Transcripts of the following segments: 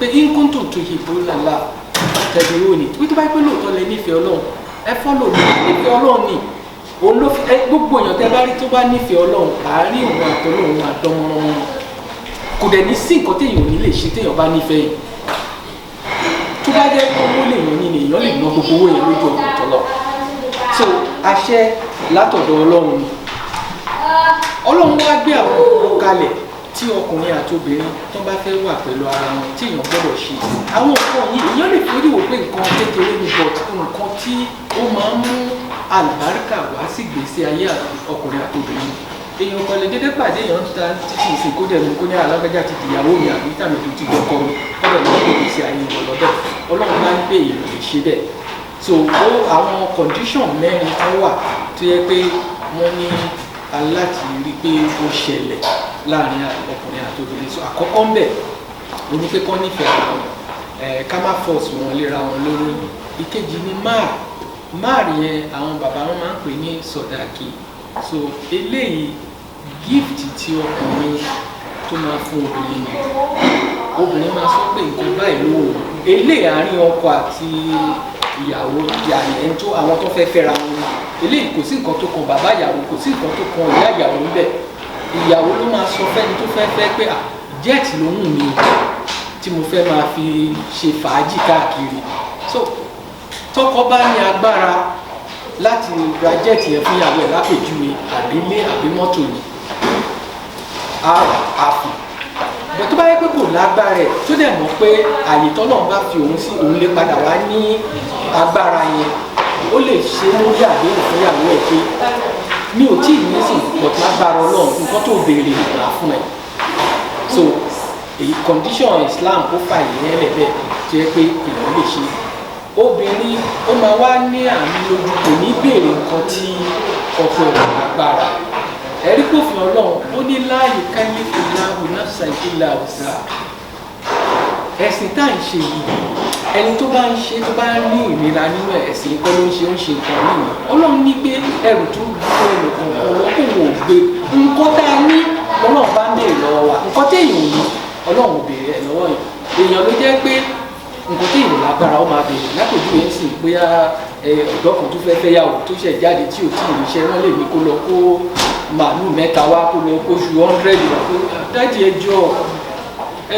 pé inkuntu tuhibbuna Allah tabi'uni wípé báyìí pé lóòótọ́ lẹ nífẹ̀ẹ́ Ọlọ́run ẹ fọ́lọ̀ mi nífẹ̀ẹ́ Ọlọ́run ni òun ló fi gbogbo èèyàn tẹ́ bá rí tó bá nífẹ̀ẹ́ Ọlọ́run àárín òun àtọ́lọ́run máa dán mọ́rán kò dẹ̀ ní sí nǹkan téèyàn ò ní lè ṣe téèyàn bá nífẹ̀ẹ́ yìí tó bá jẹ́ pé owó lèèyàn ní ni èèyàn lè ná gbogbo owó yẹn lójú ọ̀nà tọ́lọ̀ so àṣẹ látọ̀dọ̀ Ọlọ́run ni Ọlọ́run wá gbé àwọn òkú kalẹ̀ tí ọkùnrin àti obìnrin tó bá fẹ́ wà pẹ̀lú ara wọn tí èèyàn gbọ́dọ̀ ṣe àwọn nǹkan yìí èèyàn lè forí wò pé nǹkan kékeré ni but nǹkan tí ó máa ń mú àlùbáríkà wá sí ìgbésí ayé ọkùnrin àti obìnrin èèyàn kan lè dédé pàdé èèyàn ta títí ìsìn kó dẹ̀ mú kó ní alágbájá ti dìyàwó mi àbí tàbí tó ti gbọ́kọ́ mi kọ́dọ̀ ní ìgbésí ayé wọn lọ́dọ̀ Ọlọ́run máa ń gbé èèyàn lè ṣe bẹ́ẹ̀ so àwọn condition mẹ́rin kan wà tó yẹ pé wọ́n ní aláti rí pé ó ṣẹlẹ̀ láàrin ọkùnrin àti obìnrin so àkọ́kọ́ ń bẹ̀ oní pé kọ́ nífẹ̀ẹ́ àwọn ká má force wọn léra wọn lórí ìkejì ni máàrì yẹn àwọn bàbá wọn máa ń pè ní sọ̀dáàkì so eléyìí gift tí ọkùnrin tó máa fún obìnrin ni obìnrin máa sọ pé nǹkan báyìí ló wò eléyìí àárín ọkọ àti ìyàwó ẹni tó àwọn tó fẹ́ fẹ́ra wọn eléyìí kò sí nǹkan tó kan bàbá ìyàwó kò sí nǹkan tó kan ìyá ìyàwó níbẹ̀ ìyàwó ló máa sọ fẹ́ni tó fẹ́ fẹ́ pé jẹ́ẹ̀tì ló wù mí tí mo fẹ́ máa fi ṣe fàájì káàkiri so tọkọ bá ní agbára láti ra jẹ́ẹ̀tì yẹn fún ìyàwó ẹ̀ lápèjúwe àbí ilé àbí mọ́tò ni àfù bẹ̀ tó bá yẹ pé kò lágbára ẹ̀ tó dẹ̀ mọ̀ pé àyè tọ́lọ́run bá fi òun sí òun lè padà wá ní agbára yẹn ó lè ṣe lórí àdéhùn fún ìyàwó ẹ̀ pé mi ò tí ì ní sìn but lágbára Ọlọ́run nǹkan tó béèrè ìgbà fún ẹ so èyí condition Islam ó fà yẹn lẹ́bẹ̀ tó yẹ pé èèyàn lè ṣe obìnrin ó máa wá ní àmì lójú kò ní béèrè nǹkan tí ọkọ ẹ̀ lágbára ẹ̀rí kòfin Ọlọ́run ó ní la yukallifu Allahu nafsan illa wus'aha ẹ̀sìn tá à ń ṣe yìí ẹni tó bá ń ṣe tó bá ní ìnira nínú ẹ̀sìn kọ́ ló ń ṣe nǹkan nínú Ọlọ́run ní pé ẹrù tó gbé ẹnìkan ọlọ́kùn ò gbé nǹkan tá a ní Ọlọ́run bá ń béèrè lọ́wọ́ wa nǹkan téèyàn ò ní Ọlọ́run ò béèrè ẹ̀ lọ́wọ́ yẹn èèyàn ló jẹ́ pé nǹkan téèyàn lágbára ó máa béèrè lápòjú yẹn sì bóyá ọ̀dọ́ kan tó fẹ́ fẹ́ yàwó tó ṣẹ̀ jáde tí ò tí ì ríṣẹ́ wọ́n lè ní kó lọ kó màálù mẹ́ta wá kó lọ kó ju 100 wá kó dájú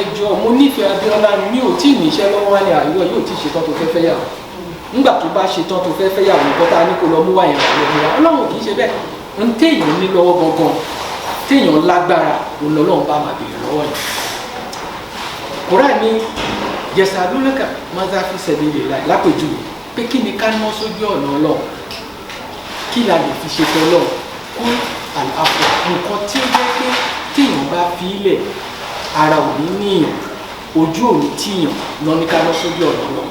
ẹjọ́ mo nífẹ̀ẹ́ Abíọ́lá mi ò tí ì níṣẹ́ lọ́wọ́ wá ní àríwá yóò tí ì ṣetán tó fẹ́ fẹ́ yàwó nígbà tó bá ṣetán tó fẹ́ fẹ́ yàwó nǹkan tá a ní kó lọ mú wáyé wá Ọlọ́run kì í ṣe bẹ́ẹ̀ ń téèyàn ní lọ́wọ́ gangan téèyàn lágbára òun lọ́lọ́run bá máa béèrè lọ́wọ́ yẹn Kùránì ní yasalunaka maza fi sabilillah lápèjúwe pé kí ni ká ná sójú ọ̀nà Ọlọ́run kí la lè fi ṣe tọ́lọ́ kó àlàfo nǹkan tí ó jẹ́ pé téèyàn bá fi ilẹ̀ ara ò ní níyàn ojú ò ní tíyàn lọ ní ká ná sójú ọ̀nà Ọlọ́run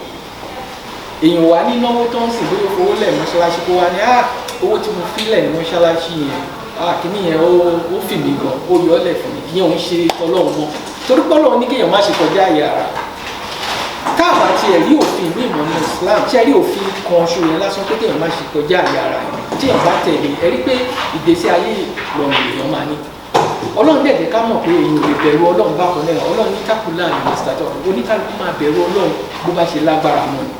èèyàn wà ní náwó tó ń sìn bóyá owó lẹ̀ mọ́ṣáláṣí kó wá ní owó tí mo fi lẹ̀ ní mọ́ṣáláṣí yẹn kìíní yẹn ó fi mí gan ó yọ ọ́ lẹ̀ fún mi ìyẹn ò ń ṣe tọ́lọ́run mọ́ torí pé Ọlọ́run ní kéèyàn má ṣe kọjá àyè ara káàbà tí ẹ rí òfin ní ìmọ̀ ní Islam tí ẹ rí òfin kan ṣo yẹn lásán pé kéèyàn má ṣe kọjá àyè ara yẹn tí èèyàn bá tẹ̀lé ẹ rí pé ìgbésí ayé lọ́nà èèyàn máa ní Ọlọ́run dẹ̀ ká mọ̀ pé èèyàn ò lè bẹ̀rù Ọlọ́run bákan náà Ọlọ́run ní kákùlá ní mr oníkálukú máa bẹ̀rù Ọlọ́run bó bá ṣe lágbára mọ́ ni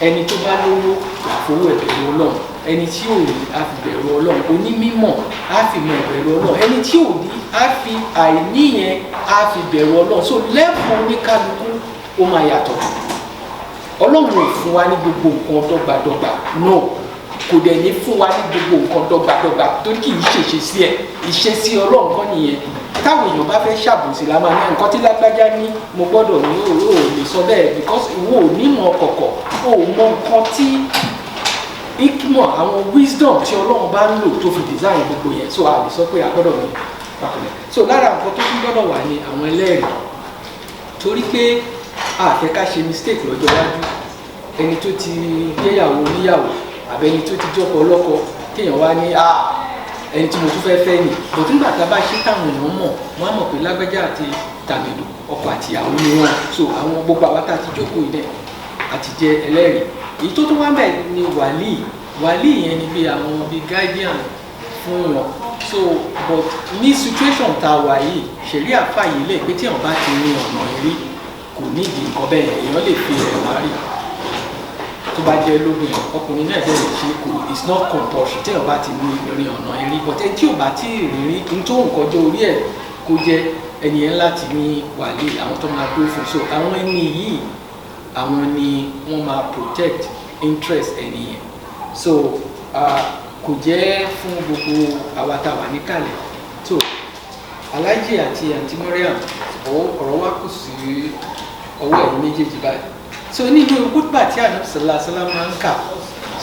ẹni tó bá lówó àfowó ẹ̀ bẹ̀rù Ọlọ́run ẹni tí ò rí á fi bẹ̀rù Ọlọ́run onímímọ̀ á fi mọ̀ bẹ̀rù Ọlọ́run ẹni tí ò rí á fi àìní yẹn á fi bẹ̀rù Ọlọ́run so lẹ́fún oníkálukú ó máa yàtọ̀ Ọlọ́run ò fún wa ní gbogbo nǹkan dọ́gbadọ́gba no kò dẹ̀ ní fún wa ní gbogbo nǹkan dọ́gbadọ́gba torí kì í ṣèṣe sí ẹ̀ ìṣesí Ọlọ́run kọ́ nìyẹn táwọn èèyàn bá fẹ́ ṣàbòsí la máa ní nǹkan tí lágbájá ní mo gbọ́dọ̀ ní òró ò lè sọ bẹ́ẹ̀ because ìwọ ò nímọ̀ kọ̀kọ̀ ò mọ nǹkan tí ikmọ̀ àwọn wisdom tí Ọlọ́run bá ń lò tó fi design gbogbo yẹn so a lè sọ pé a gbọ́dọ̀ ní pàkúlẹ̀ so lára nǹkan tó tún gbọ́dọ̀ wà ní àwọn ẹlẹ́rìí torí pé àfẹ́ ká ṣe mistake lọ́jọ́ iwájú ẹni tó ti gbéyàwó níyàwó àbẹ́ni tó ti jọ́kọ̀ ọlọ́kọ kéèyàn wá ní ẹni tí mo tún fẹ́ fẹ́ nì bọ̀tún nígbà tá a bá ṣe táwọn èèyàn mọ̀ wọ́n á mọ̀ pé lágbájá àti tàmídù ọkọ àti ìyàwó ni wọ́n so àwọn gbogbo àwọn tá a ti jókòó ilẹ̀ àti jẹ ẹlẹ́rìí èyí tó tún wá bẹ̀ ni wàlíì yẹn ni bí àwọn bíi guardian fún wọn so but ní situation tá a wà yìí ṣẹ̀rí àfààyè lẹ̀ pé tí àwọn bá ti rin ọ̀nà rí kò nídìí nǹkan bẹ́ẹ̀ èèyàn lè fi ẹ̀ lárí tó bá jẹ́ lóbìnrin ọkùnrin náà dẹ̀ lè ṣe kò it's not compulsory tí èèyàn bá ti ní ìrìn ọ̀nà ẹ̀rí but tí ò bá tí ìrírí ní tó nǹkan jọ orí ẹ̀ kó jẹ́ ẹni yẹn láti ní wàlé àwọn tó máa dúró fún so àwọn ẹni yìí àwọn ni wọ́n máa protect interest ẹni yẹn so kò jẹ́ fún gbogbo àwa tá a wà níkàlẹ̀ so Alhaji àti Aunty Mariam ọ̀rọ̀ wa kù sí ọwọ́ ẹ̀yin méjèèjì báyìí so nínú khutbah tí Ànábì sallallahu alaihi wasallam máa ń kà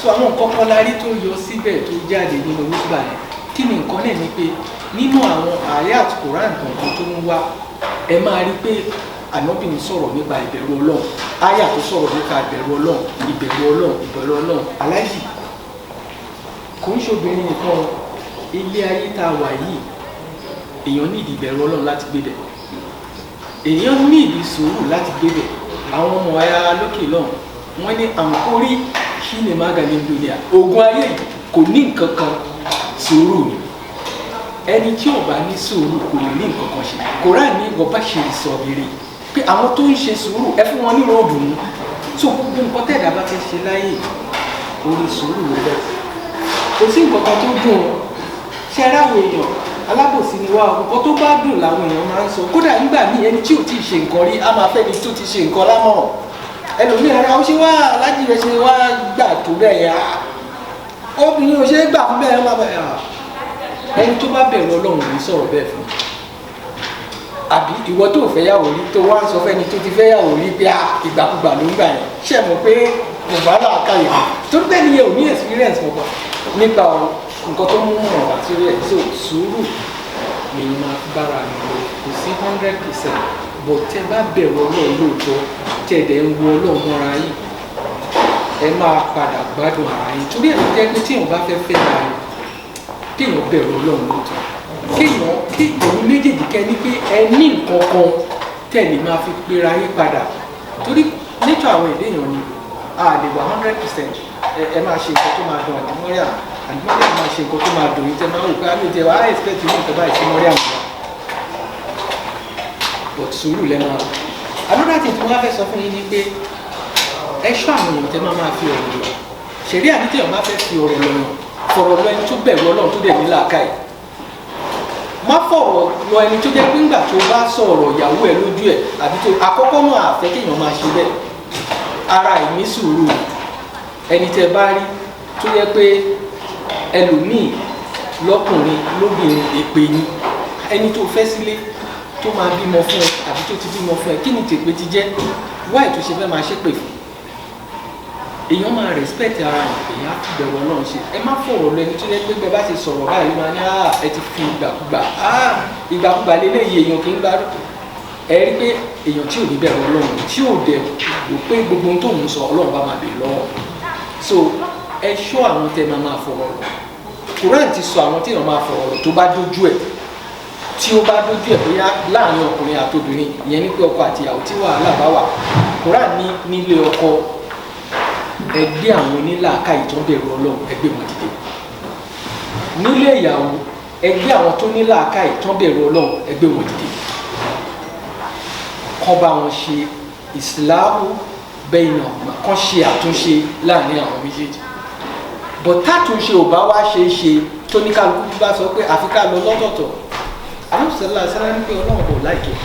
so àwọn nǹkan kan la rí tó yọ síbẹ̀ tó jáde nínú khutbah yẹn kí ni nǹkan náà ni pé nínú àwọn ayat Quran kankan tó ń wá ẹ máa rí pé Ànábì ń sọ̀rọ̀ nípa ìbẹ̀rù Ọlọ́run ayat tó sọ̀rọ̀ nípa ìbẹ̀rù Ọlọ́run ìbẹ̀rù Ọlọ́run ìbẹ̀rù Ọlọ́run Alhaji kò ń ṣobìnrin nìkan ilé ayé tá a wà yìí èèyàn ní ìbẹ̀rù Ọlọ́run láti gbé bẹ̀ èèyàn ní ìdí sùúrù láti gbé bẹ̀ àwọn ọmọ ayá lókè lọ́hùn wọ́n ní àǹkórí kí ni má gàlẹ́ dunia ogun ayé kò ní nǹkan kan sùúrù ni ẹni tí ò bá ní sùúrù kò lè ní nǹkan kan ṣe Kùránì ní bọ́bá ṣe ìsọ̀bìrì pé àwọn tó ń ṣe sùúrù ẹ fún wọn ní ròdù mú tó gbogbo nǹkan tẹ̀dá bá ti ṣe láyé orí sùúrù rẹ̀ kò sí nǹkan kan tó dùn ṣe aráwọ̀ èèyàn alábòsí ni wá nǹkan tó bá dùn làwọn èèyàn máa ń sọ kódà nígbà míì ẹni tí ò tí ì ṣe nǹkan rí á máa fẹ́ ni tó ti ṣe nǹkan lámọ̀ràn ẹlòmíì ara ó ṣe wá Aláàjì rẹ ṣe wá gbà tó bẹ́ẹ̀ yá obìnrin ò ṣe é gbà fún bẹ́ẹ̀ má bẹ́ẹ̀ ẹni tó bá bẹ̀rù Ọlọ́run ní sọ̀rọ̀ bẹ́ẹ̀ fún àbí ìwọ tó fẹ́ yàwó rí tó wá ń sọ fẹ́ni tó ti fẹ́ yàwó rí pé ìgbàkúgbà ló ń gbà yẹn ṣe mọ̀ pé kò bá là káyè tó bẹ́ẹ̀ ni yẹn ò ní experience kankan nípa nǹkan tó mú mọ̀ wá sí rẹ̀ so sùúrù lèyìn máa fi bára mi lọ kò sí 100% but tẹ bá bẹ̀rù Ọlọ́run lóòótọ́ tẹ dẹ̀ ń wo Ọlọ́run mọ́ra yìí ẹ máa padà gbádùn ara yìí torí ẹ̀ ló jẹ́ pé tíyàn bá fẹ́ fẹ́ ara yìí kéèyàn bẹ̀rù Ọlọ́run lóòótọ́ kí òun méjèèjì kẹ́ ní pé ẹ ní nǹkan kan tẹ̀lé máa fi pera yín padà torí nítorí àwọn èdèyàn ni a lè wà 100% ẹ máa ṣe nǹkan tó máa dùn Aunty Mariam máa ṣe nǹkan tó máa dùn yín tẹ máa wò pé àmì ìjẹwà á expect ní nǹkan báyìí sí Mariam but sùúrù lẹ́ máa wò another thing tí wọ́n á fẹ́ sọ fún yín ni pé ẹ ṣọ́ àwọn èèyàn tẹ máa fi ọ̀rọ̀ lọ ṣẹ̀rí àdìtẹ̀yàn máa fẹ́ fi ọ̀rọ̀ lọ fọ̀rọ̀ lọ ẹni tó bẹ̀rù Ọlọ́run tó dẹ̀ ní làákàyè má fọ̀rọ̀ lọ ẹni tó jẹ́ pé ńgbà tó bá sọ̀rọ̀ ìyàwó ẹ̀ lójú ẹ̀ àbí tó àkọ́kọ́ náà àfẹ́ kéèyàn máa ṣe bẹ́ẹ̀ ara ìní sùúrù ẹni tẹ bá rí tó yẹ pé ẹlòmíì lọ́kùnrin lóbìnrin èpè ni ẹni tó fẹ́ sílé tó máa bímọ fún ẹ àbí tó ti bímọ fún ẹ kí ni tèpè ti jẹ́ wáì tó ṣe fẹ́ máa ṣépè fún èèyàn máa respect ara ẹ̀ èèyàn á fi bẹ̀rù Ọlọ́run ṣe ẹ má fọ̀rọ̀ lọ ẹni tó yẹ pé bẹ́ẹ̀ bá ti sọ̀rọ̀ báyìí máa ní ẹ ti fi ìgbàkúgbà lélẹ́yìí èèyàn kì í gbádùn ẹ rí pé èèyàn tí ò ní bẹ̀rù Ọlọ́run tí ò dẹ̀ rò pé gbogbo ohun tó ń sọ Ọlọ́run bá máa bèèrè lọ́wọ́ so ẹ ṣọ́ àwọn tẹ máa fọ̀rọ̀ lọ Quran ti sọ àwọn tí èèyàn máa fọ̀rọ̀ lọ tó bá dójú ẹ̀ tí ó bá dójú ẹ̀ bóyá láàrin ọkùnrin àtobìnrin ìyẹn ní pé ọkọ àti ìyàwó tí wàhálà bá wà Quran ní nílé ọkọ ẹgbẹ́ àwọn onílàákàyè tó ń bẹ̀rù Ọlọ́run ẹgbẹ́ wọn dìde nílé ìyàwó ẹgbẹ́ àwọn tó nílàákàyè tó ń bẹ̀rù Ọlọ́run ẹgbẹ́ wọn dìde kọ́ bá wọn ṣe ìsìláàmù bẹ́ẹ̀ náà kọ́ ṣe àtúnṣe láàrin àwọn méjèèjì but tátúnṣe ò bá wá ṣe é ṣe tó ní kálukú bá sọ pé àfi ká lọ lọ́tọ̀ọ̀tọ̀ alhamdulilayi asala ní pé Ọlọ́run kò láìkẹ́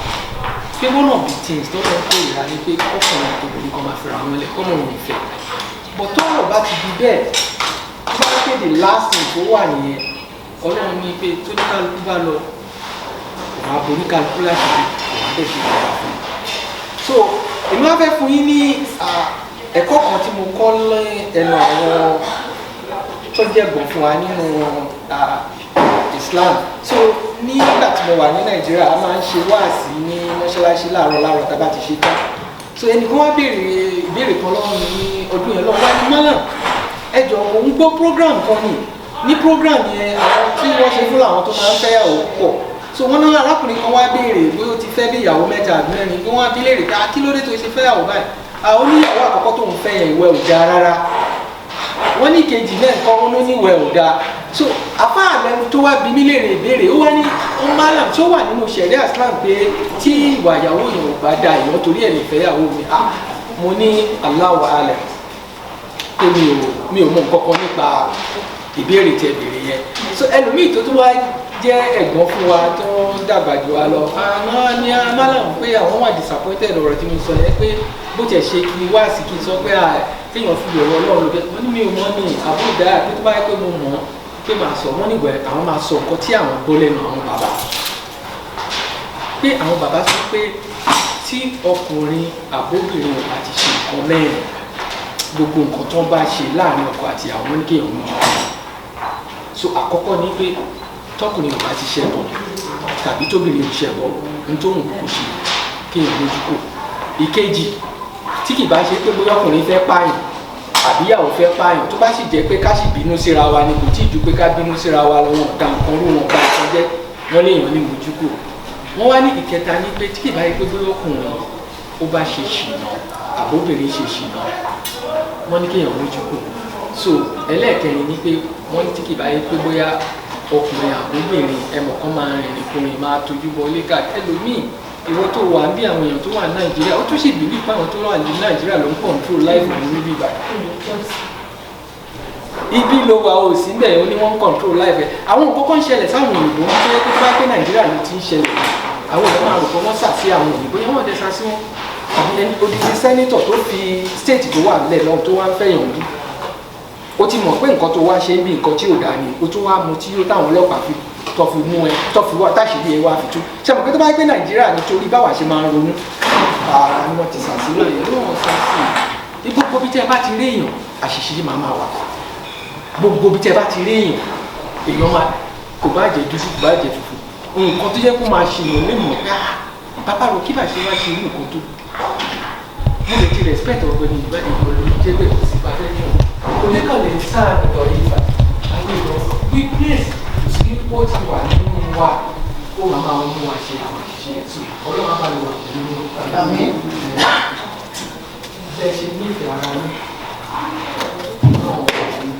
pé one of the things tó lọ kó ìlà ni pé ọkùnrin àti obìnrin kan máa fẹ́ra wọn lẹ̀ kọ́ mọ̀ wọn ìfẹ́ but tọ́rọ̀ bá ti di bẹ́ẹ̀ tó bá pé the last thing tó wà nìyẹn Ọlọ́run ní pé tó ní kálukú bá lọ kò máa borí kálukú láti rí kò máa bẹ̀ ṣe ìjọba fún un so èmi wá fẹ́ fún yín ní ẹ̀kọ́ kan tí mo kọ́ lẹ́nu àwọn tó jẹ́ gbọ̀n fún wa nínú Islam so nígbà tí mo wà ní Nàìjíríà a máa ń ṣe wáàsí ní mọ́ṣáláṣí láàárọ̀ tá a bá ti ṣe tán so ẹnìkan wá béèrè ìbéèrè kan lọ́wọ́ mi ní ọdún yẹn lọ́wọ́ wá ní mọ́lá ẹjọ́ òun gbọ́ program kan ní program yẹn àwọn tí wọ́n ṣe fún àwọn tó máa ń fẹ́yàwó pọ̀ so wọn náà arákùnrin kan wá béèrè pé ó ti fẹ́ bí ìyàwó mẹ́ta àbí mẹ́rin pé wọ́n á bí léèrè ká kí ló dé tó ṣe fẹ́yàwó báyìí àwọn oníyàwó àkọ́kọ́ tó ń fẹ́ yẹn ìwẹ́ ò já rárá wọ́n ní kejì náà kọ́ wọn ló ní ìwẹ̀ ò dáa so afá àlẹ́nu tó wá bí mí léèrè ìbéèrè ó wá ní malam tó wà nínú ṣẹ̀ríà Islam pé tí ìwà ìyàwó yẹn ò bá da ìwọ́n torí ẹ̀ lè fẹ́ ìyàwó mi mo ní Allahu alam pé mi ò mọ nǹkan kan nípa ìbéèrè tí ẹ béèrè yẹn so ẹlòmíì tó tún wá jẹ́ ẹ̀gbọ́n fún wa tó ń dàgbà jù wá lọ àwọn ní malam pé àwọn wà disappointed ọ̀rọ̀ tí mo sọ yẹn pé bó tiẹ̀ ṣe kí wá sí kí n sọ pé téèyàn fi ọ̀rọ̀ Ọlọ́run lókè wọ́n ní mi ò mọ̀ ní àbúdá pé tó bá yẹ pé mo mọ̀ pé màá sọ wọ́n nígbà àwọn máa sọ nǹkan tí àwọn gbọ́ lẹ́nu àwọn bàbá pé àwọn bàbá sọ pé tí ọkùnrin àbóbìnrin ò bá ti ṣe nǹkan mẹ́rin gbogbo nǹkan tó ń bá ṣe láàrin ọkọ àti àwọn ní kéèyàn mú so àkọ́kọ́ ni pé tọkùnrin ò bá ti ṣẹbọ tàbí tóbìnrin ò ṣẹbọ ní tó ń kó ṣe kéèyàn lójú kò ìkejì tí kì bá ṣe pé bóyá ọkùnrin fẹ́ pààyàn àbíyàwó fẹ́ pààyàn tó bá sì jẹ́ pé ká sì bínú síra wa ni kò tí ì ju pé ká bínú síra wa lọ́wọ́ ọ̀dà nǹkan rú wọn bá ẹ̀kọ́ jẹ́ wọ́n léèyàn ní mojú kò wọ́n wá ní ìkẹta ní pé tí kì bá yẹ pé bóyá ọkùnrin ó bá ṣe ṣìnà àbóbìnrin ṣe ṣìnà wọ́n ní kéèyàn mojú kò so ẹlẹ́ẹ̀kẹrin ní pé wọ́n ní tí kì bá yẹ pé bóyá ọkùnrin àbóbìnrin ẹmọ kan máa rìnrìn kùnrin máa tójú bọ lẹ́ka ẹlòmíì ìwọ tó wà bí àwọn èèyàn tó wà ní Nàìjíríà ó tún sì bìlí pé àwọn tó wà ní Nàìjíríà ló ń control life ní níbí ìbàdàn ibi ló wà ó sí bẹ́ẹ̀ ó ní wọ́n ń control life ẹ̀ àwọn nǹkan kan ń ṣẹlẹ̀ sáwọn òyìnbó wọn tó yẹ kó bá pé Nàìjíríà ló ti ń ṣẹlẹ̀ àwọn èèyàn máa rò pé wọ́n sà sí àwọn òyìnbó yẹn wọ́n dẹ̀ sá sí wọn àbí ẹni odidi sẹ́nítọ̀ tó fi state tó wà nílẹ̀ lọ́wọ́ tó wá ń fẹ̀yàn bí ó ti mọ̀ pé nǹkan tó wá ṣe ń bí nǹkan tí ò dáa ni ó tún wá mu tí ó táwọn ọlọ́pàá fi tó fi mú ẹ tó fi wá táṣìírí ẹ wá fi tú ṣe mọ̀ pé tó bá gbé Nàìjíríà nítorí báwa ṣe máa ń ronú ara ni wọ́n ti sàṣìlò yẹn ló wọ́n sá sí i gbogbo bí tẹ́ bá ti rí èèyàn àṣìṣe máa máa wà gbogbo bí tẹ́ bá ti rí èèyàn máa kò bá jẹ dúdú kò bá jẹ funfun nǹkan tó yẹ kó máa ṣe èèyàn lè mọ̀ pé bàbá rò kí bàṣẹ wá ṣe irú nǹkan tó mo lè ti respect ọ̀gbẹ́ni ìgbàdì ìgbòho jẹ́ pé kò sí pàtẹ́ ní oníkan lè sáà nìkan yìí fà àwọn èèyàn weakness sí ó ti wà nínú wa ó máa mú wa ṣe àwọn àṣìṣe ẹ̀sùn ọlọ́run máa lọ wà nínú àmì bẹ́ẹ̀ ṣe ní ìfẹ́ ara ní náà kò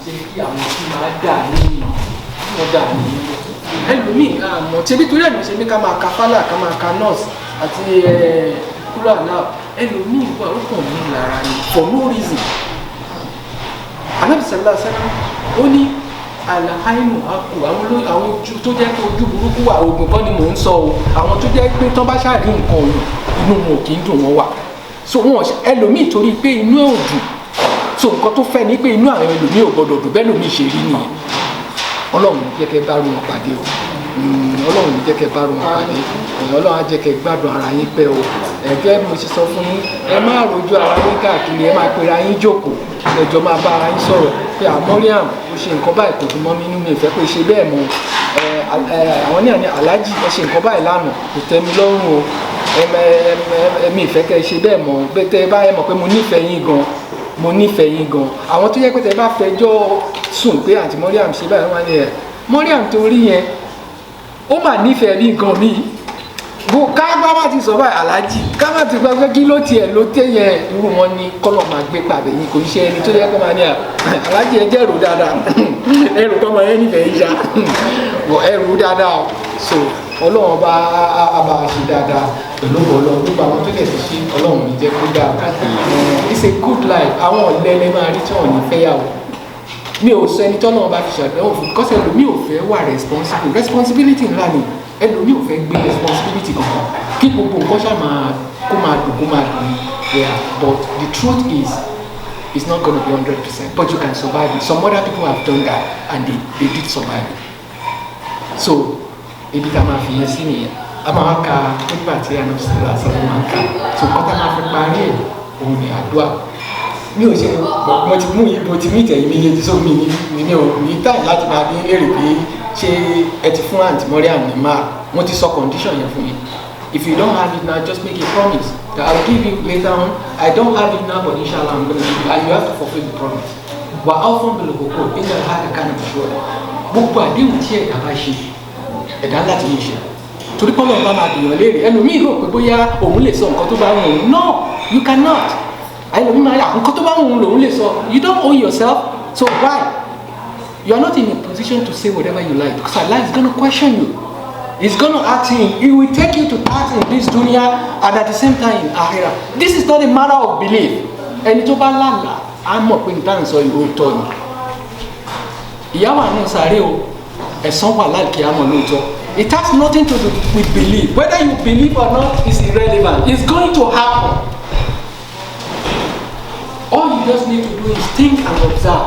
jẹ́ kí àwọn tí máa dà ní wọ́n dà ní ẹlòmíì àmọ́ ṣebí torí ẹ̀mí ṣe ní ká máa ka fálà ká máa ka nọ́ọ̀sì àti kúrò àná ẹlòmíì wà ó kàn ní ìlara ni for no reason Ànábì sallallahu alaihi wasallam ó ní àlàáìnù àkù àwọn tó jẹ́ pé ojú burúkú wà oògùn kan ni mò ń sọ o àwọn tó jẹ́ pé tán bá ṣáàdì nǹkan ọ̀yàn inú wọn ò kì í dùn wọn wà so wọn ẹlòmíì torí pé inú ẹ̀ ò dùn so nǹkan tó fẹ́ ni pé inú àwọn ẹlòmíì ò gbọdọ̀ dùn bẹ́ẹ̀ lómi ṣe rí nìyẹn Ọlọ́run jẹ́ kẹ́ bá rú wọn pàdé o Ọlọ́run jẹ́ kẹ́ bá rú wọn pàdé Ọlọ́run á jẹ́ kẹ́ gbádùn ara yín pẹ́ o ẹ̀gẹ́ mo ṣe sọ fún yín ẹ má rojú ara yín káàkiri ẹ máa pera yín jókòó ẹjọ́ máa bá ara yín sọ̀rọ̀ pé Mariam ó ṣe nǹkan báyìí kò dùn mọ́ mi inú mi ìfẹ́ pé ṣe bẹ́ẹ̀ mọ́ àwọn ní aláàjì ẹ ṣe nǹkan báyìí lánàá kò tẹ́ mi lọ́rùn o ẹ̀mí ìfẹ́ kẹ́ ṣe bẹ́ẹ̀ mọ́ bẹ́ẹ̀ tẹ́ ẹ bá ẹ mọ̀ pé mo nífẹ̀ẹ́ yín gan àwọn tó yẹ pé tẹ́ bá fẹjọ́ sùn pé àǹtí Mariam ṣe báyìí wọ́n á ní ẹ̀ Mariam torí yẹn ó mà nífẹ̀ẹ́ bí gan mi bó ká bá bá ti sọ báyìí aláàjì ká bá ti gbàgbé kí ló tiẹ̀ ló téyẹ irú wọn ní kọ́lọ̀ máa gbé pàdé yìí kò ń ṣe ẹni tó yẹ kó máa ní aláàjì ẹ jẹ́ ẹ̀rù dáadáa ẹ̀rù kọ́ máa yẹ nífẹ̀ẹ́ yíyá ẹ̀rù dáadáa so Ọlọ́run bá a bá a ṣe dáadáa pẹ̀lú Ọlọ́run nípa àwọn tó lè ti ṣe Ọlọ́run ní jẹ́ kó dáa it's a good life àwọn ọ̀lẹ́lẹ́ máa rí tí wọ́n ní fẹ́yàwó mi ò sọ ẹni tọ́lọ́run bá fi ṣàdánwò fún because ẹlòmíì ò fẹ́ wà responsibility ńlá ni ẹlòmíì ò fẹ́ gbé responsibility kankan kí gbogbo nǹkan ṣá kó máa dùn yeah but the truth is it's not gonna be 100% but you can survive it some other people have done that and they did survive it so ibi tá a máa fi yẹn sí nìyẹn a máa ka nígbà tí a náà sílẹ̀ àṣàlẹ̀ máa ka so nǹkan tá a máa fi parí ẹ̀ òun ni àdúrà mi ò ṣe mo ti mí ìtẹ̀yìn méjèèjì so mi ò ní táì láti máa bí léèrè pé ṣé ẹ ti fún àǹtí Mariam ní máa wọ́n ti sọ condition yẹn fún mi if you don't have it now just make a promise that I will give you later on I don't have it now but inshallah I'm gonna give you and you have to fulfill the promise wà á fún mi lòkòkò nígbà tá a kàn ní ṣọ́ gbogbo àdéhùn tí ẹ̀dá bá ṣe ẹ̀dá láti yìí ṣe torí pọ́nlọ́ bá máa dùn yàn léèrè ẹlòmíì rò pé bóyá òun lè sọ nǹkan tó bá wù ú no you cannot ẹlòmíì máa yà nǹkan tó bá wù ú lòun lè sọ you don't owe yourself So why? You are not in a position to say whatever you like because Allah is going to question you. He's going to ask you. He will take you to task in this dunya and at the same time in akhirah. This is not a matter of belief. Ẹni tó bá lálàá, á mọ̀ pé nǹkan sọ ìwòótọ́ ni. Ìyà wà nínú sàréè o, ẹ̀san wà láìkí àmọ́ lóòótọ́. It has nothing to do with belief. Whether you believe or not is irrelevant. It's going to happen. All you just need to do is think and observe.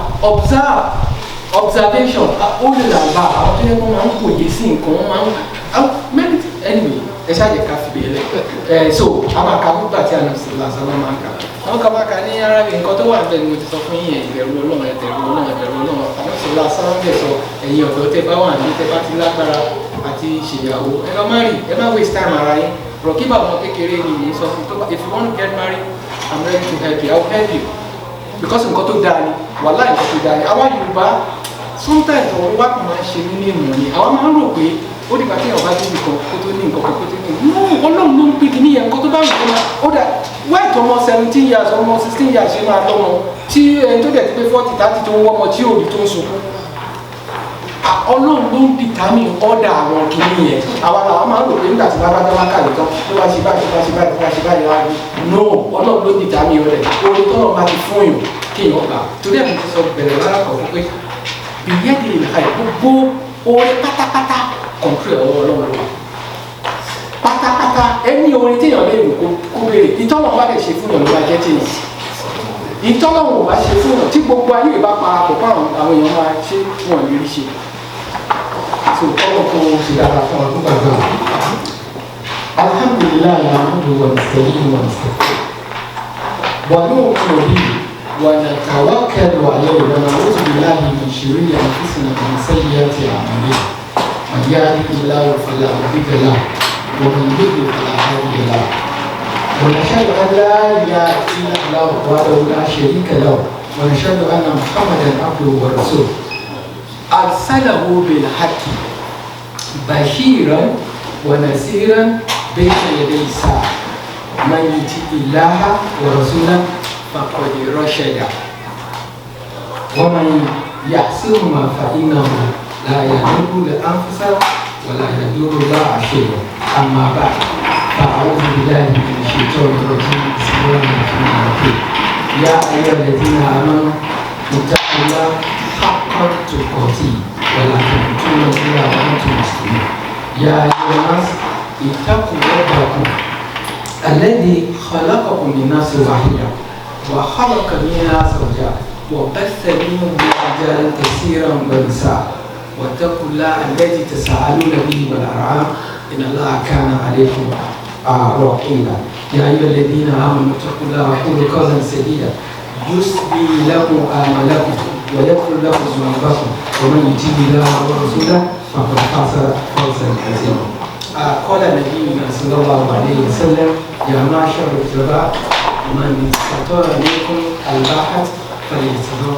Observation. Ó lè làbá àwọn tó yẹ kó máa ń kòye sí nǹkan máa ń maybe anyway ẹ ṣáà jẹ ká fi bèèrè so àwọn àkàbí gbà tí a nà sí làṣàlọ́ máa ń kà àwọn kan máa kà ní ara mi nǹkan tó wà ń bẹ ni mo ti sọ fún yín ìbẹ̀rù Ọlọ́run ẹ̀bẹ̀rù Ọlọ́run ẹ̀bẹ̀rù Ọlọ́run àwọn sì làṣàlọ́ bẹ̀ sọ ẹ̀yin ọ̀dọ́ tẹ bá wà ní tẹ bá ti lágbára àti ṣèyàwó ẹ lọ má rí ẹ má waste time ara yín rọ̀kíbà ọmọ kékeré ni yìí sọ fún tó bá if you want to get married I'm ready to help you I will help you because nǹkan tó dáa ni wàhálà nǹkan tó dáa ni àwọn Yorùbá sometimes ọ̀rọ̀ wa kàn máa ń ṣe ní ìmọ̀ ni àwọn máa ń rò pé ó dìgbà tí ọba débi kan kó tó ní nǹkan kan kó tó ní no Ọlọ́run ló ń pè kí níyẹn nǹkan tó bá wù kó máa ó dà wáìtì ọmọ 17 years ọmọ 16 years ṣe máa lọ́mọ tí ẹni tó dẹ̀ ti pé 40 30 tó ń wọ́mọ tí òbí tó ń sunkún Ọlọ́run ló ń determine ọ̀dà àwọn kìíní yẹn àwa làwọn máa ń rò pé nígbà tí bàbá dáwà kàlè tán tó bá ṣe báyìí tó bá ṣe báyìí tó bá ṣe báyìí wá ní no Ọlọ́run ló determine ọ̀dẹ̀ orin tọ́lọ́ bá ti fún yàn kéèyàn gbà torí ẹ̀ mo ti sọ bẹ̀rẹ̀ lára kan fún pé ìyẹ́dì ìlàkàyè gbogbo orin pátápátá kọ̀ǹtúrẹ̀ ọwọ́ Ọlọ́run wa pátápátá ẹni orin téèyàn lè rò kó béèrè ìtọ́nà bá lè ṣe fún yàn ló máa jẹ́ téèyàn ìtọ́nà ò bá ṣe fún yàn tí gbogbo ayé ìbá parapọ̀ fún àwọn èèyàn máa ṣe wọn lè rí ṣe so ọlọ́run kò ṣe dára fún ọdún gbàgbà alhamdulilayi alhamdulilayi wa nisẹ̀yìn wa nisẹ̀yìn wà ní òkú òbí ونتوكل عليه ونعوذ بالله من شرور انفسنا ومن سيئات اعمالنا من يهده الله فلا مضل له ومن يضلل فلا هادي له ونشهد ان لا اله الا الله وحده لا شريك له ونشهد ان محمدا عبده ورسوله ارسله بالحق بشيرا ونذيرا بين يدي الساعه من يطع الله ورسوله فقد رشد ومن يحسنهما فإنه لا يضر لأنفسه ولا يضر الله شيئا أما بعد فأعوذ بالله من الشيطان الرجيم بسم الله الرحمن الرحيم يا أيها الذين آمنوا اتقوا الله حق تقاته ولا تموتن إلا وأنتم مسلمون يا أيها الناس اتقوا ربكم الذي خلقكم من نفس واحدة وخلق منها زوجها وبث منهما رجالا كثيرا ونساء واتقوا الله الذي تساءلون به والارحام ان الله كان عليكم رقيبا يا ايها الذين امنوا اتقوا الله وقولوا قولا سديدا يصلح لكم اعمالكم ويغفر لكم ذنوبكم ومن يطع الله ورسوله فقد فاز فوزا عظيما قال نبينا صلى الله عليه وسلم يا معشر الشباب من استطاع منكم الباحث فليتزوج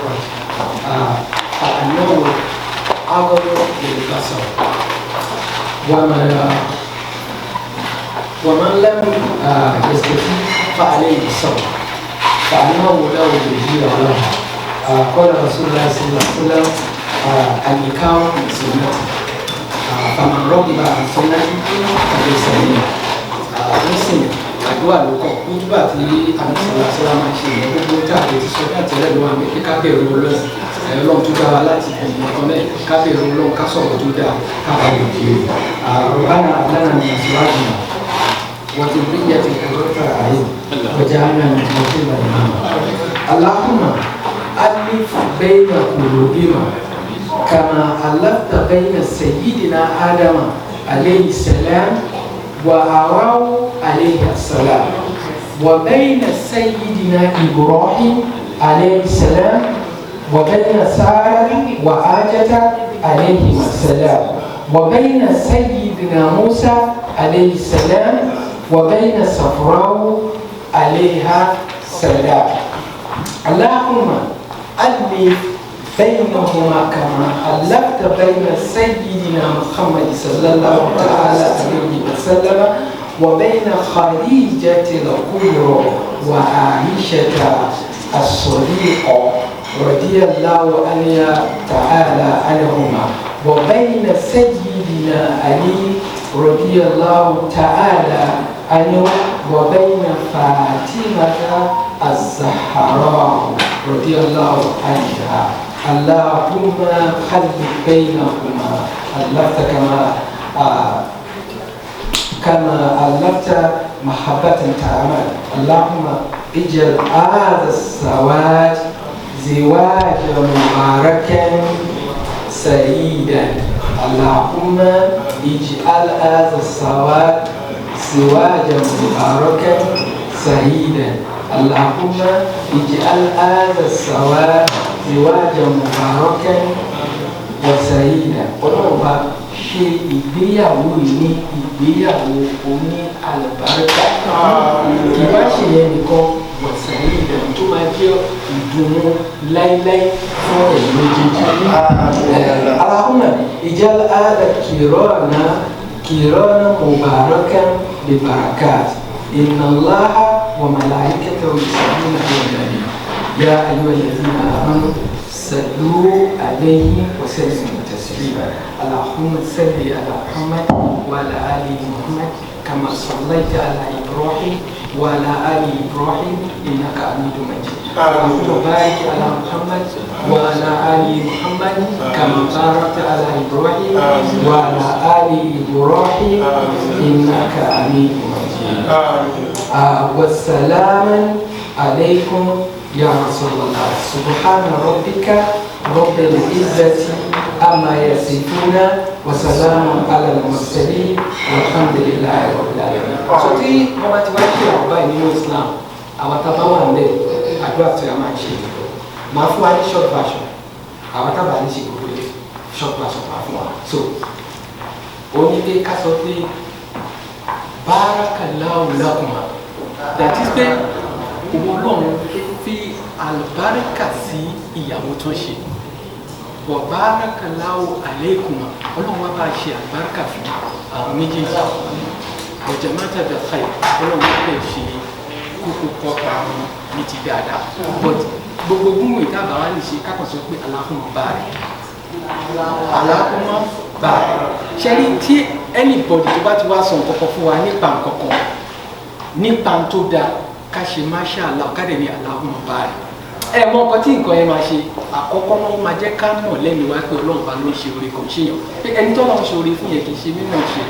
فأنه أغض للبصر ومن لم يستطيع فعليه الصبر فأنه له الوجيه له قال رسول الله صلى الله عليه وسلم النكاح من سنتي فمن رغب عن سنتي فليس مني مسلم àdúrà ló kọ nígbà tí àmísọ̀lá máa ń ṣe ìyẹn gbogbo jáde ti sọ ní àtẹ̀lẹ́ ló wà ní pé kábẹ̀rù Ọlọ́run tó dára láti ẹ̀yìn ọ̀kan náà kábẹ̀rù Ọlọ́run ká sọ̀rọ̀ tó dáa kábàlù kí o àrùbánà àdánà ní àṣíwájú wọ́n ti rí yẹ ti kọ̀ọ̀tà ààyè ọjà náà ní ọjọ́ ìbàdàn náà Allahumma alif bayna qulubina kama alafta bayna sayyidina Adama alayhi salam وأراه عليه السلام وبين سيدنا إبراهيم عليه السلام وبين سارة وآجة عليهما السلام وبين سيدنا موسى عليه السلام وبين صفراء عليها السلام اللهم ألف بينهما كما ألفت بين سيدنا محمد صلى الله تعالى عليه وسلم وبين خديجة الكبرى وعائشة الصديقة رضي الله تعالى عنهما وبين سيدنا علي رضي الله تعالى عنه وبين فاطمة الزهراء رضي الله عنها اللهم خلق بينهما ألفت كما ألفت محبة تعمل اللهم اجعل هذا الزواج زواجا مباركا سعيدا اللهم اجعل هذا الزواج زواجا مباركا سعيدا اللهم اجعل هذا الزواج زواجا مباركا وسعيدا ọlọ́ọ̀bá ṣe ìgbéyàwó ní ìgbéyàwó oní àlùbáríkà kì bá ṣe yẹn nìkan wọ̀sàyídà tó máa jẹ́ ìdùnnú láíláí fún ẹ̀yìn méjèèjì. Allahumma ij'al hadha kirana mubarakan bi barakat inna Allaha wa malaikatahu yusalluna 'alan nabi ya ayyuhalladhina amanu صلوا عليه وسلموا تسليما اللهم صل على محمد وعلى ال محمد كما صليت على ابراهيم وعلى ال ابراهيم انك حميد مجيد اللهم بارك على محمد وعلى ال محمد كما باركت على ابراهيم وعلى ال ابراهيم انك حميد مجيد والسلام عليكم يا رسول الله سبحان ربك رب العزة عما يصفون وسلام على المرسلين والحمد لله رب العالمين. Sọtí wọ́n bá ti wá kí ọ̀rọ̀ báyìí nínú Islam àwọn tá a bá wà ń bẹ̀ àdúrà tó yà máa ń ṣe máa fún wa ní short version àwọn tá a bá ní ṣe gbogbo lé short version máa fún wa. So onílé ká sọ pé barakallahu lakuma that is pé owó Ọlọ́run fi àlùbáríkà sí ìyàwó tó ń ṣe wa barakallahu alaykuma Ọlọ́run wá bá ṣe àlùbáríkà fún àwọn méjèèjì ọjà máta bẹ xayì Ọlọ́run wá bẹ ṣe kókó kọkọ àwọn ní ti dáadáa but gbogbo gbogbo ìta àbáwá lè ṣe kákan sọ pé Allahumma barik Allahumma barik ṣẹ́ni tí anybody tó bá ti wá sọ nǹkan kan fún wa nípa nǹkan kan nípa tó dáa ká ṣe masha Allah ká dẹ̀ ní Allahumma barik ẹ mọ ọkọ tí nǹkan yẹn máa ṣe àkọ́kọ́ náà ó máa jẹ́ ká mọ̀ lẹ́nu wá pé Ọlọ́run bá ló ń ṣe oore kan ṣèyàn pé ẹni tó lọ́run ṣe oore fún yẹn kì í ṣe mímọ̀ ṣe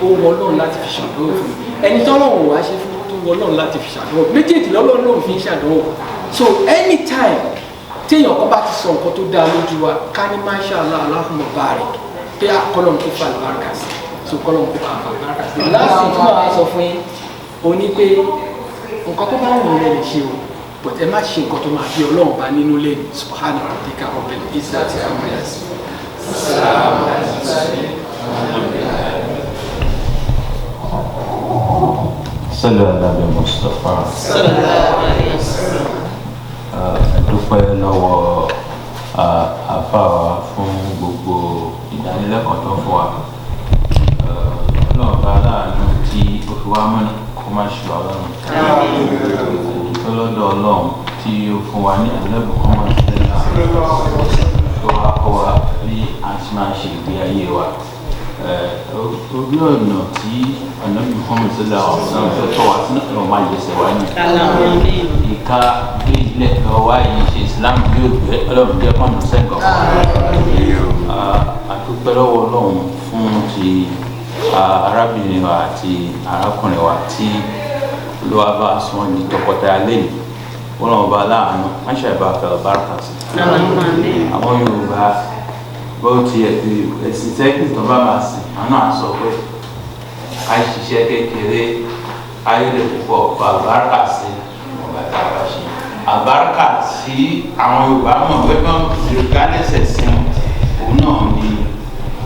ó wọ Ọlọ́run láti fi ṣàdánwò fún ẹni tó lọ́run wá ṣe fún tó wọ Ọlọ́run láti fi ṣàdánwò méjèèjì lọ́lọ́run lòun fi ń ṣàdánwò so anytime téèyàn kan bá ti sọ nǹkan tó dáa lójú wa ká ní masha Allah Allahumma barik pé kọ́lọ́run kó fa àlùbáríkà sí so kọ́lọ́run kó fa àlùbáríkà sí láti tí wọ́n á sọ fún yín oní pé nǹkan tó bá wù ú lè ṣe o but ẹ má ṣe nǹkan tó máa fi Ọlọ́run bá nínú lẹ́nu subhana rabbika rabbil izzati amma yasifun. Sallallahu alaihi Mustafa. Sallallahu alaihi wasallam. Dúpẹ́ lọ́wọ́ àfáà fún gbogbo ìdánilẹ́kọ̀ọ́ tó fún wa. Ọlọ́run bá láàánú tí ó fi wá mọ́ni kó má ṣe Ọlọ́run. Lọ́dọ̀ Ọlọ́run tí ó fún wa ní ẹ̀lẹ́bùn kan máa ń tẹ́lẹ̀ tó wá kọ́ wa bí a ti máa ṣe ìgbé ayé wa. Orí ọ̀nà tí Ànábì Muhammad sallallahu alaihi wasallam tó tọ́ wa sí náà máa yẹsẹ̀ wá ní. Ìka ilẹ̀ ọwá yìí ṣe Islam yóò gbé Ọlọ́run jẹ́ pàmò sẹ́ńkọ̀. Àdúpẹ́ lọ́wọ́ Ọlọ́run fún ti arábìnrin wa àti arákùnrin wa tí ló wá bá a sọ ní tọkọtaya lẹ́yìn wọn lọ́wọ́ bá láàánú wọ́n ṣe bá fẹ́ ọ̀báràkà sí. àwọn Yorùbá bó ti ẹ̀sìn sẹ́kìn tó bá máa sìn àwọn náà sọ pé a ṣiṣẹ́ kékeré ayélujára púpọ̀ bá ọ̀báràkà sí ọ̀gá tá a bá ṣe. àbáràkà tí àwọn Yorùbá mọ̀ pé wọ́n Yorùbá lẹ́sẹ̀ sí òun náà ní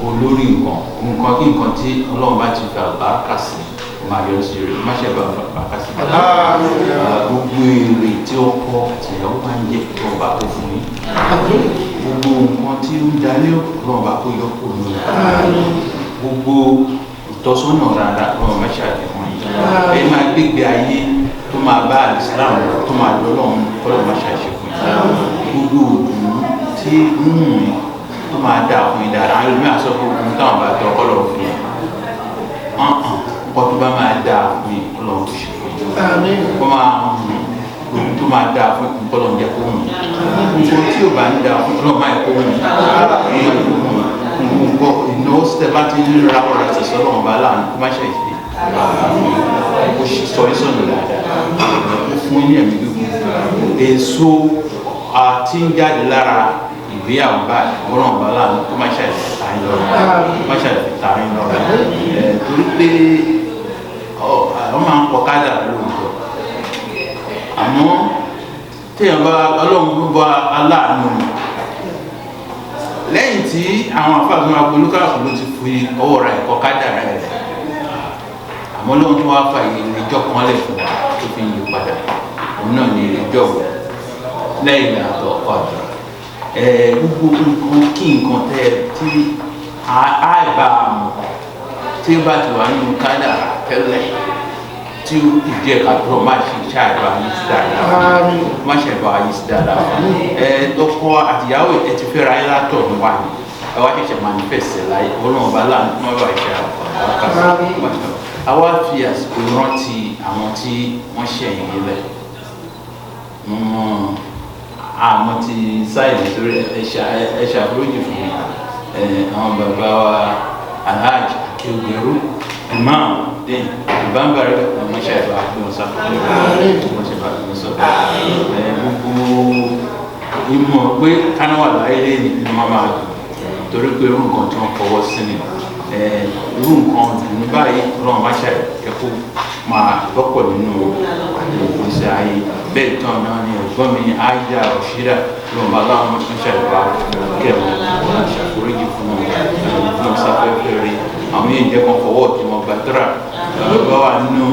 olórí nǹkan kí nǹkan tí Ọlọ́run bá ti fẹ́ ọ̀báràkà sí máa yọ sí rẹ̀ má ṣe bá bàbá sí bàbá gbogbo èrè tí ó kọ́ àtìyàwó máa ń jẹ ọba tó fún yín gbogbo nǹkan tí ó ń dalé ọba tó yọ kó ní gbogbo ìtọ́sọ́nà rárá ọba má ṣe àdéhùn yìí ẹ máa gbégbé ayé tó máa bá àlìsílámù tó máa lọ́lọ́run kọ́lọ́ má ṣe àṣekùn yìí gbogbo tí tó máa dà fún yín dáadáa àwọn ẹlòmíràn sọ pé ohun táwọn bá tọ́ ọkọ́ lọ́wọ́ fún yín nǹkan tó bá máa dà fún yín ọlọ́run tó ṣe fún yín kó máa ohun tó máa dà fún yín ọlọ́run jẹ́ kó hùn ohun tí ò bá ń dà fún ọlọ́run máa kó hùn ìnáwó sílẹ̀ bá ti ń ra ọ̀rọ̀ àti sọ́lọ́ ọba láàánú kó má ṣe ìdí kó sọ yín sọ̀nù dáadáa kó fún yín ẹ̀mí gígùn èso àti ń jáde lára ìgbéyàwó báyìí ọlọ́run ọba láàánú kó má ṣe ìdí ta yín lọ́rùn kó má ṣe ìdí ta yín lọ́rùn torí pé wọ́n máa ń kọ kádà lóòótọ́ àmọ́ téèyàn bá ọlọ́run ló bá aláàánú lẹ́yìn tí àwọn afáàfin máa polú káàkiri ló ti fi ọwọ́ ra ẹ̀kọ́ kádàrá rẹ̀ àmọ́ lóhun tó wá fa ìrìnjọ́ kan lè fún wa tó fi yí padà òun náà ní ìrìnjọ́ lẹ́yìn àtọ̀ ọkọ̀ àdúrà gbogbo nǹkan kí nǹkan tẹ́ tí àìbá mọ̀ tí ó bá ti wà nínú kádàrá tẹ́lẹ̀ tí ìdí ẹ̀ka tó má ṣe ṣáàdùn àyè sí dáadáa má ṣe bá àyè sí dáadáa tọkọ àtìyàwó ẹ ti fẹ́ra ẹ látọ̀ ní wà ní ẹ wá ṣẹ̀ṣẹ̀ manifest láyé ọlọ́run ọba láàánú má bàa ṣe àkàkọ́ àwa fi àsìkò rántí àwọn tí wọ́n ṣe ẹ̀yìn ilẹ̀ àmọ́ ti sáyẹ̀dì sórí ẹ ṣàforíjì fún mi àwọn bàbá wa alhaji akéwògbèrú imam den ìbámbàrẹ ọmọ ṣàìbá àgbọn sáfẹ ọmọ ṣàìbá àgbọn sáfẹ gbogbo ìmọ̀ pé kánáwà láyé lẹ́yìn ni wọ́n máa dùn torí pé irú nǹkan tí wọ́n fọwọ́ sí ni irú nǹkan dùn báyìí ọlọ́run má ṣàìkẹ́kọ̀ọ́ máa lọ́pọ̀ nínú ìgbésí ayé bẹ́ẹ̀ tán náà ni ẹ̀gbọ́n mi ájá ọ̀ṣídà lọ́nà aláwọn má ṣàìbá kẹwọn wọn ṣàforíjì fún wọn sáfẹ́fẹ́ rí àwọn yìí jẹ́ kan fọwọ́ tí wọ́n gbàdúrà bá wà nínú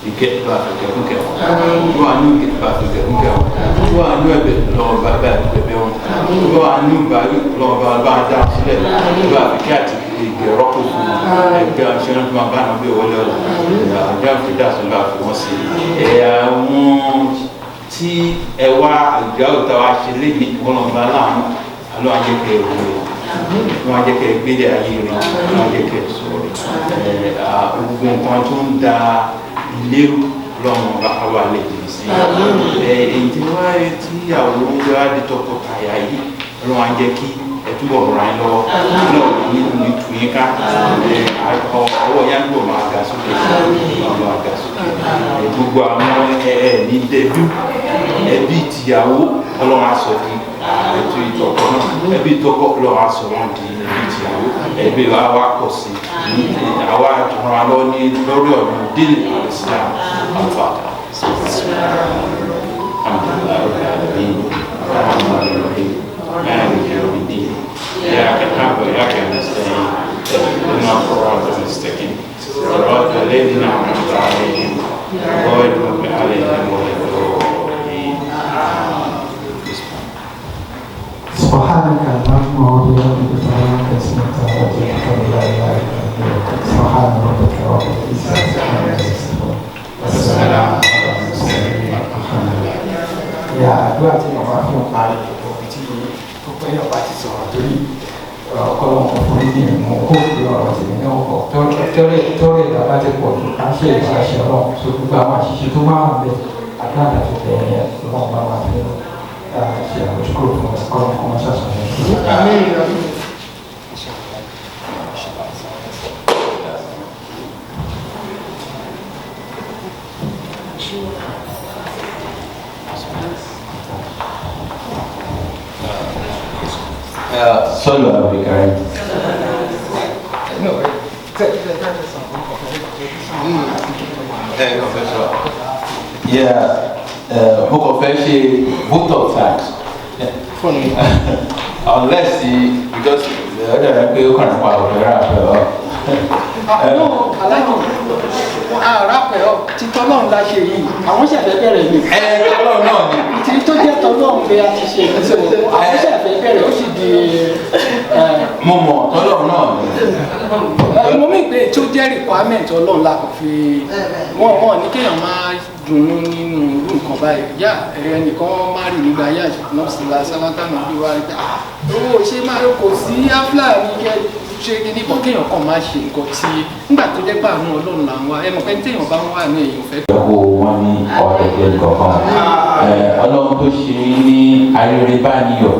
ìkẹ́tùbà àfẹ́kẹ́kùnkẹ́ wọn wà nínú ìkẹ́tùbà àfẹ́kẹ́kùnkẹ́ wọn wà nínú ẹ̀bẹ̀ lọ́wọ́ bàbá àtẹ̀bẹ̀ wọn wà nínú ìbáyé lọ́wọ́ bàbá dá sílẹ̀ lọ́wọ́ àfikẹ́ àti ìgbẹ̀rọ́pọ̀ fún ẹgbẹ́ aṣẹ́nà tó máa bá àwọn bí wọlé ọ̀la àjọ àfẹ́dá sọ́lá fi wọ́n sí àwọn tí ẹwà àjọ òtàwà ṣe lé ní ọlọ́mọba láàánú alọ́ àjẹkẹ́ ìwé wọn jẹ́ kẹ́ gbélé ayé rẹ̀ wọn jẹ́ kẹ́ sọ̀rọ̀ gbogbo nǹkan tó ń da lérò lọ́wọ́ bá wà lè jìnnì sí èyí tí wọ́n rí tí àwọn oúnjẹ wá di tọkọtaya yìí lọ́wọ́ jẹ́ kí ẹtúbọ̀ ràn án lọ́wọ́ náà ní tùyín ká ọwọ́ yángbò máa ga sókè máa ga sókè gbogbo àwọn ní dẹbí ẹbí tìyàwó ọlọ́run aṣọ fún ètò ìtọ́kọ náà ẹbí tọkọ lọ́wọ́ aṣọ wọn di ẹbí tìyàwó ẹbí wa pọ̀ sí àwa ràn án lọ ní lórí ọ̀nà délé Islam àlùfáàtà. إياك نعبد وإياك نستعين اهدنا الصراط المستقيم صراط الذين أنعمت عليهم غير المغضوب عليهم ولا الضالين سبحانك اللهم وبحمدك اسمك وجهك لا اله الا انت سبحان ربك رب العزه عما يصفون والسلام على المرسلين الحمد لله. يا دعاتي وعافية على pé ọba ti sọ̀rọ̀ torí ọ̀pọ̀lọpọ̀ fún ní ìmọ̀ kó fi ọ̀rọ̀ sí ní ọkọ̀ tọ́rẹ̀ ìdàgbà ti pọ̀ jù ká ṣe ìrìnàṣẹ́ ọlọ́run tó gbogbo àwọn àṣìṣe tó máa ń bẹ àdáàdà tó bẹ ẹ̀yẹ ọlọ́run bá wà ní ṣe àmójúkúrò fún ọlọ́run kọ́ máa ṣàṣàyàn. Solo Abikarim. No, yeah, mo kàn fẹ́ ṣe vote of thanks. Funny. Unless because ọ̀dọ̀ rẹ̀ pé ó kàn nípa ọ̀rẹ́ rà pẹ̀ ọ́. No, alájọ àràpẹ̀ ọ́ ti tọ́lọ́run la ṣe yìí àwọn ṣẹ̀fẹ̀ bẹ̀rẹ̀ ni. Tọ́lọ́run náà ni. Ti tó jẹ́ tọ́lọ́run pé a ti ṣe ìṣòro àwọn ṣẹ̀fẹ̀ bẹ̀rẹ̀ ó sì di. Mo mọ̀ tọ́lọ́run náà ni. Mo mí pé tó jẹ́ requirement ọlọ́run la kò fi wọ́n ní kéèyàn máa dùnnú nínú irú nǹkan báyìí yá ẹnìkan má rí nígbà yá náà sì la sálátánà bí wá rí pé owó ṣé máa kò sí áfíà ní kẹ́ ṣe kí ní bọ́ kéèyàn kàn máa ṣe nǹkan tí nígbà tó jẹ́ pé àánú ọlọ́run là ń wá ẹ mọ̀ pé téèyàn bá ń wà ní èèyàn fẹ́. ìyàwó wọn ní ọ̀rẹ́dẹ̀ kọ̀ọ̀kan ọlọ́run tó ṣe mí ní arére bá níyọ̀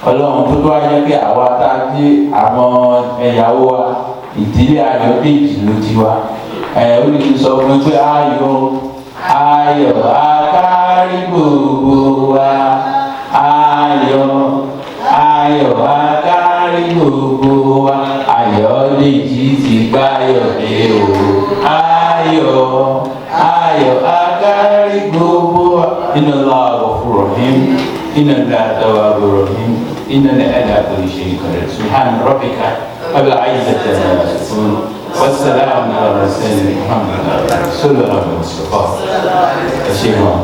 ọlọ́run tó tó wáyé pé àwa tá a dé àwọn ẹ̀yàwó wa ìdílé Ayọ̀dèjì ló ti wá ó lè sọ fún mi pé ayọ̀ akárí gbogbo wa ayọ̀ akárí gbogbo wa Ayọ̀dèjì ti gbáyọ̀ dé o ayọ̀ akárí gbogbo wa inna Allaha ghafurur rahim inna Allaha tawwabur rahim inna ala kulli shay'in qadir subhana rabbika rabbil izzati amma yasifun والسلام على رسول محمد صلى الله عليه وسلم. أشياء.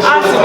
Antes